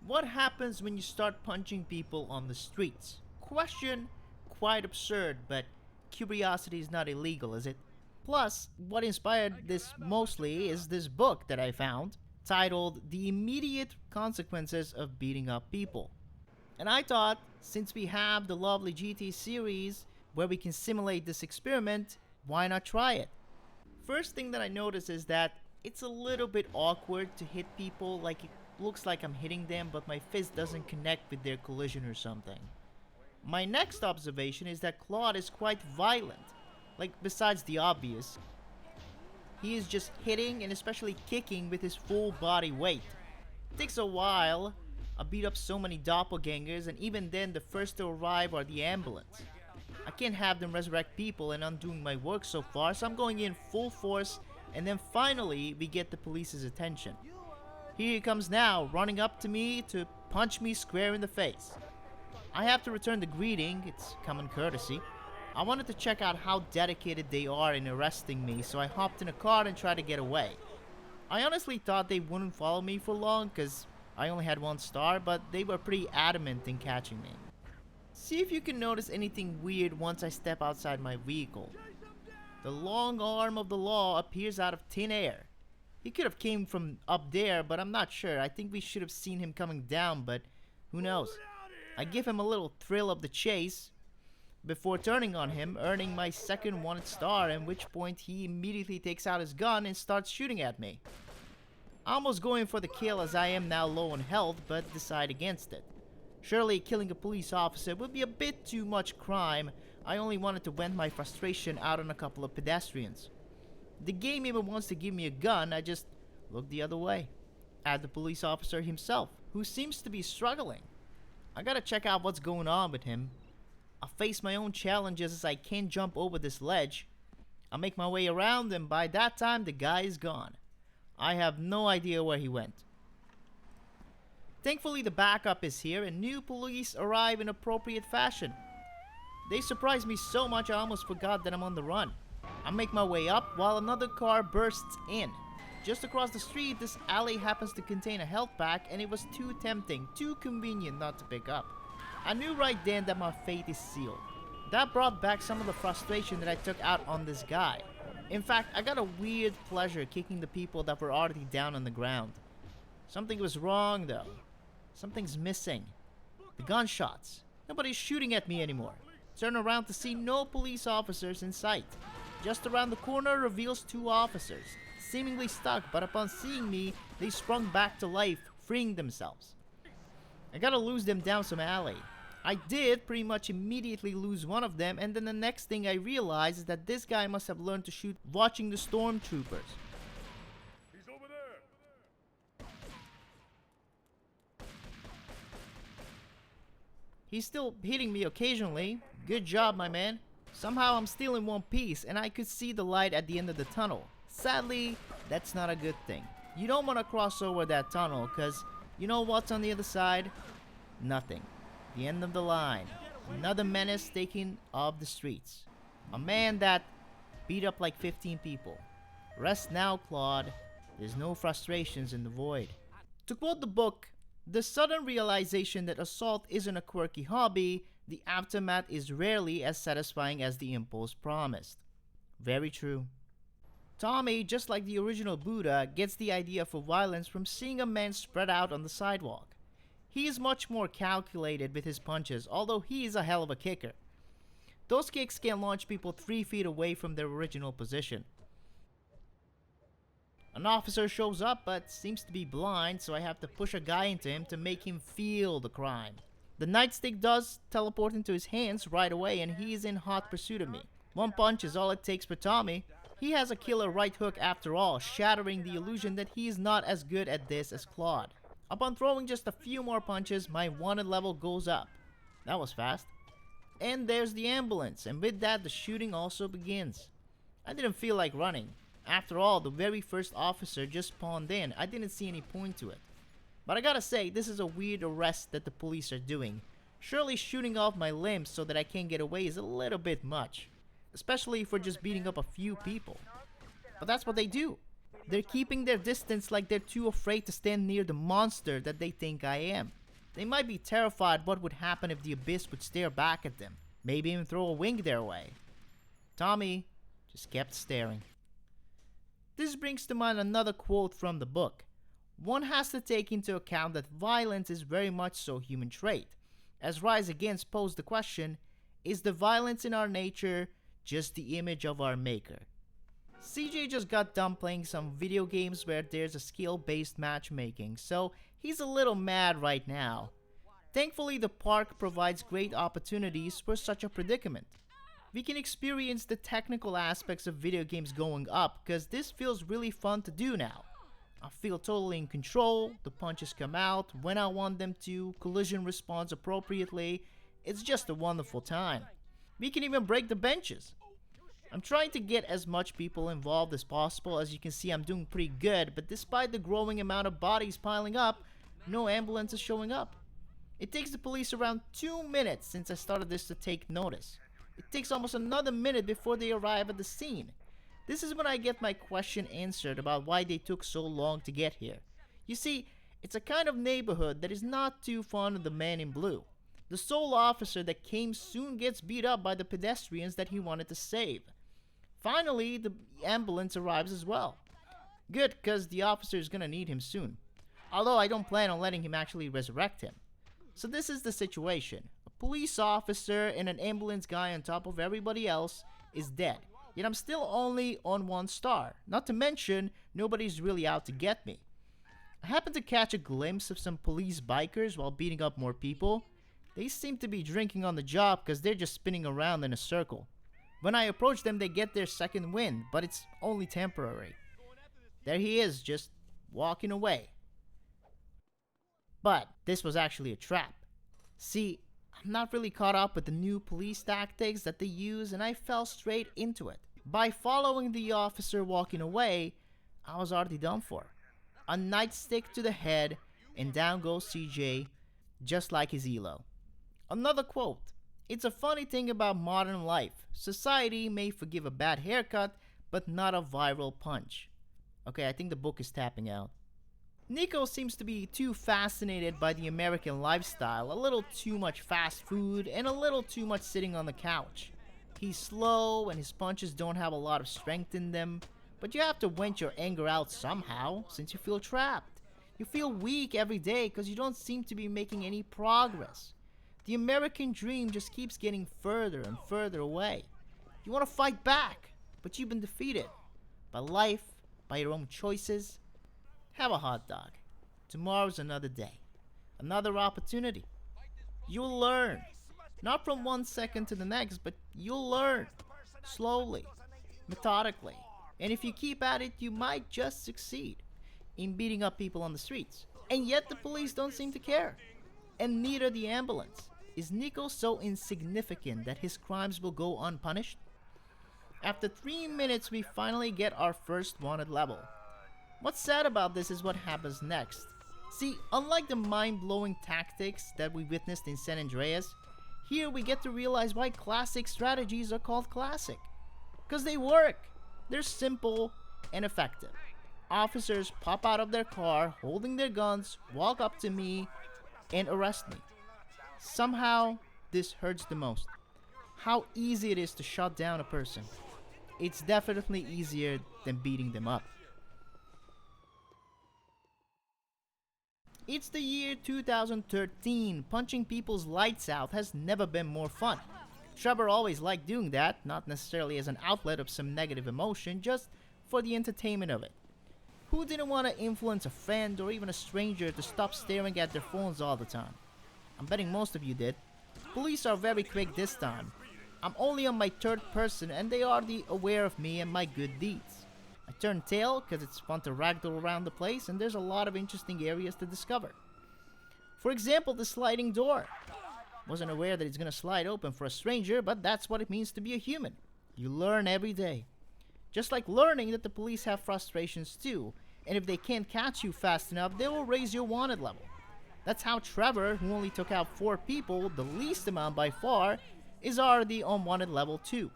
What happens when you start punching people on the streets? Question quite absurd, but curiosity is not illegal, is it? Plus, what inspired this mostly is this book that I found titled The Immediate Consequences of Beating Up People. And I thought, since we have the lovely GT series where we can simulate this experiment, why not try it? First thing that I notice is that it's a little bit awkward to hit people, like it looks like I'm hitting them but my fist doesn't connect with their collision or something. My next observation is that Claude is quite violent. Like, besides the obvious, he is just hitting and especially kicking with his full body weight. It takes a while. I beat up so many doppelgangers, and even then the first to arrive are the ambulance. I can't have them resurrect people and undoing my work so far, so I'm going in full force, and then finally we get the police's attention. Here he comes now, running up to me to punch me square in the face. I have to return the greeting, it's common courtesy. I wanted to check out how dedicated they are in arresting me, so I hopped in a car and tried to get away. I honestly thought they wouldn't follow me for long because I only had 1 star, but they were pretty adamant in catching me. See if you can notice anything weird once I step outside my vehicle. The long arm of the law appears out of thin air. He could have came from up there, but I'm not sure. I think we should have seen him coming down, but who knows. I give him a little thrill of the chase before turning on him, earning my second 1 star, at which point he immediately takes out his gun and starts shooting at me. Almost going for the kill as I am now low on health, but decide against it. Surely killing a police officer would be a bit too much crime. I only wanted to vent my frustration out on a couple of pedestrians. The game even wants to give me a gun, I just look the other way. At the police officer himself, who seems to be struggling. I gotta check out what's going on with him. I face my own challenges as I can't jump over this ledge. I make my way around, and by that time the guy is gone. I have no idea where he went. Thankfully the backup is here and new police arrive in appropriate fashion. They surprise me so much I almost forgot that I'm on the run. I make my way up while another car bursts in. Just across the street, this alley happens to contain a health pack, and it was too tempting, too convenient not to pick up. I knew right then that my fate is sealed. That brought back some of the frustration that I took out on this guy. In fact, I got a weird pleasure kicking the people that were already down on the ground. Something was wrong though. Something's missing. The gunshots. Nobody's shooting at me anymore. Turn around to see no police officers in sight. Just around the corner reveals 2 officers, seemingly stuck, but upon seeing me, they sprung back to life, freeing themselves. I gotta lose them down some alley. I did pretty much immediately lose one of them, and then the next thing I realized is that this guy must have learned to shoot watching the stormtroopers. He's over there. He's still hitting me occasionally. Good job, my man. Somehow I'm still in one piece, and I could see the light at the end of the tunnel. Sadly, that's not a good thing. You don't want to cross over that tunnel, because you know what's on the other side? Nothing. The end of the line. Another menace taking off the streets. A man that beat up like 15 people. Rest now, Claude. There's no frustrations in the void. To quote the book, the sudden realization that assault isn't a quirky hobby, the aftermath is rarely as satisfying as the impulse promised. Very true. Tommy, just like the original Buddha, gets the idea for violence from seeing a man spread out on the sidewalk. He is much more calculated with his punches, although he is a hell of a kicker. Those kicks can launch people 3 feet away from their original position. An officer shows up but seems to be blind, so I have to push a guy into him to make him feel the crime. The nightstick does teleport into his hands right away, and he is in hot pursuit of me. 1 punch is all it takes for Tommy. He has a killer right hook after all, shattering the illusion that he is not as good at this as Claude. Upon throwing just a few more punches, my wanted level goes up. That was fast. And there's the ambulance, and with that the shooting also begins. I didn't feel like running. After all, the very first officer just spawned in. I didn't see any point to it. But I gotta say, this is a weird arrest that the police are doing. Surely shooting off my limbs so that I can't get away is a little bit much. Especially for just beating up a few people. But that's what they do. They're keeping their distance like they're too afraid to stand near the monster that they think I am. They might be terrified what would happen if the abyss would stare back at them, maybe even throw a wink their way. Tommy just kept staring. This brings to mind another quote from the book. One has to take into account that violence is very much so a human trait. As Rise Against posed the question, is the violence in our nature just the image of our maker? CJ just got done playing some video games where there's a skill-based matchmaking, so he's a little mad right now. Thankfully, the park provides great opportunities for such a predicament. We can experience the technical aspects of video games going up because this feels really fun to do now. I feel totally in control, the punches come out when I want them to, collision responds appropriately, it's just a wonderful time. We can even break the benches. I'm trying to get as much people involved as possible. As you can see, I'm doing pretty good, but despite the growing amount of bodies piling up, no ambulance is showing up. It takes the police around 2 minutes since I started this to take notice. It takes almost another minute before they arrive at the scene. This is when I get my question answered about why they took so long to get here. You see, it's a kind of neighborhood that is not too fond of the man in blue. The sole officer that came soon gets beat up by the pedestrians that he wanted to save. Finally, the ambulance arrives as well. Good, cause the officer is gonna need him soon. Although I don't plan on letting him actually resurrect him. So this is the situation. A police officer and an ambulance guy on top of everybody else is dead. Yet I'm still only on 1 star. Not to mention, nobody's really out to get me. I happened to catch a glimpse of some police bikers while beating up more people. They seem to be drinking on the job because they're just spinning around in a circle. When I approach them, they get their second wind, but it's only temporary. There he is, just walking away. But this was actually a trap. See, I'm not really caught up with the new police tactics that they use, and I fell straight into it. By following the officer walking away, I was already done for. A nightstick to the head, and down goes CJ, just like his elo. Another quote. It's a funny thing about modern life. Society may forgive a bad haircut, but not a viral punch. Okay, I think the book is tapping out. Nico seems to be too fascinated by the American lifestyle, a little too much fast food, and a little too much sitting on the couch. He's slow, and his punches don't have a lot of strength in them, but you have to vent your anger out somehow, since you feel trapped. You feel weak every day because you don't seem to be making any progress. The American dream just keeps getting further and further away. You want to fight back, but you've been defeated. By life, by your own choices. Have a hot dog. Tomorrow's another day. Another opportunity. You'll learn. Not from 1 second to the next, but you'll learn. Slowly. Methodically. And if you keep at it, you might just succeed in beating up people on the streets. And yet the police don't seem to care. And neither the ambulance. Is Nico so insignificant that his crimes will go unpunished? After 3 minutes, we finally get our first wanted level. What's sad about this is what happens next. See, unlike the mind-blowing tactics that we witnessed in San Andreas, here we get to realize why classic strategies are called classic. Because they work. They're simple and effective. Officers pop out of their car, holding their guns, walk up to me, and arrest me. Somehow, this hurts the most. How easy it is to shut down a person. It's definitely easier than beating them up. It's the year 2013. Punching people's lights out has never been more fun. Trevor always liked doing that, not necessarily as an outlet of some negative emotion, just for the entertainment of it. Who didn't want to influence a friend or even a stranger to stop staring at their phones all the time? I'm betting most of you did. Police are very quick this time. I'm only on my 3rd person and they are aware of me and my good deeds. I turn tail because it's fun to ragdoll around the place and there's a lot of interesting areas to discover. For example, the sliding door. Wasn't aware that it's gonna slide open for a stranger, but that's what it means to be a human. You learn every day. Just like learning that the police have frustrations too, and if they can't catch you fast enough, they will raise your wanted level. That's how Trevor, who only took out 4 people, the least amount by far, is already on wanted level 2.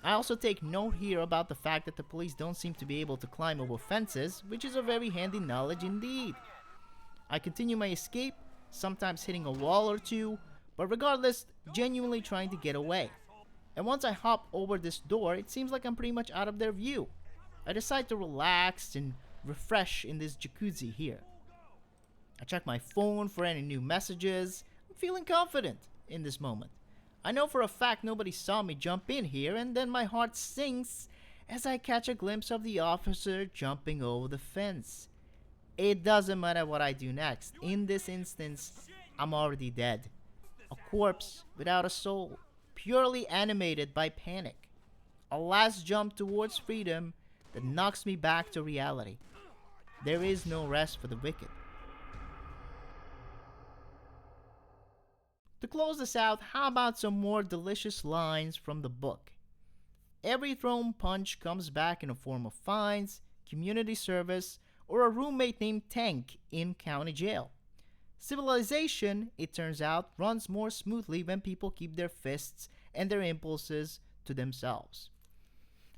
I also take note here about the fact that the police don't seem to be able to climb over fences, which is a very handy knowledge indeed. I continue my escape, sometimes hitting a wall or two, but regardless, genuinely trying to get away. And once I hop over this door, it seems like I'm pretty much out of their view. I decide to relax and refresh in this jacuzzi here. I check my phone for any new messages. I'm feeling confident in this moment. I know for a fact nobody saw me jump in here, and then my heart sinks as I catch a glimpse of the officer jumping over the fence. It doesn't matter what I do next. In this instance, I'm already dead. A corpse without a soul, purely animated by panic. A last jump towards freedom that knocks me back to reality. There is no rest for the wicked. To close this out, how about some more delicious lines from the book? Every thrown punch comes back in a form of fines, community service, or a roommate named Tank in county jail. Civilization, it turns out, runs more smoothly when people keep their fists and their impulses to themselves.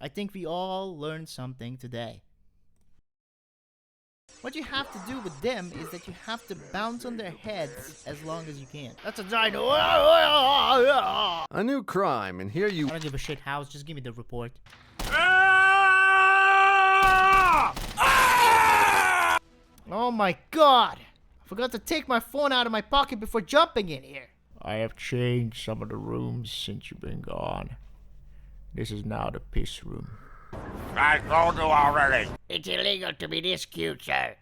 I think we all learned something today. What you have to do with them is that you have to bounce on their heads as long as you can. That's a dino. I A new crime, and here you... don't give a shit, House. Just give me the report. Oh my god! I forgot to take my phone out of my pocket before jumping in here. I have changed some of the rooms since you've been gone. This is now the piss room. I told you already. It's illegal to be this cute, sir.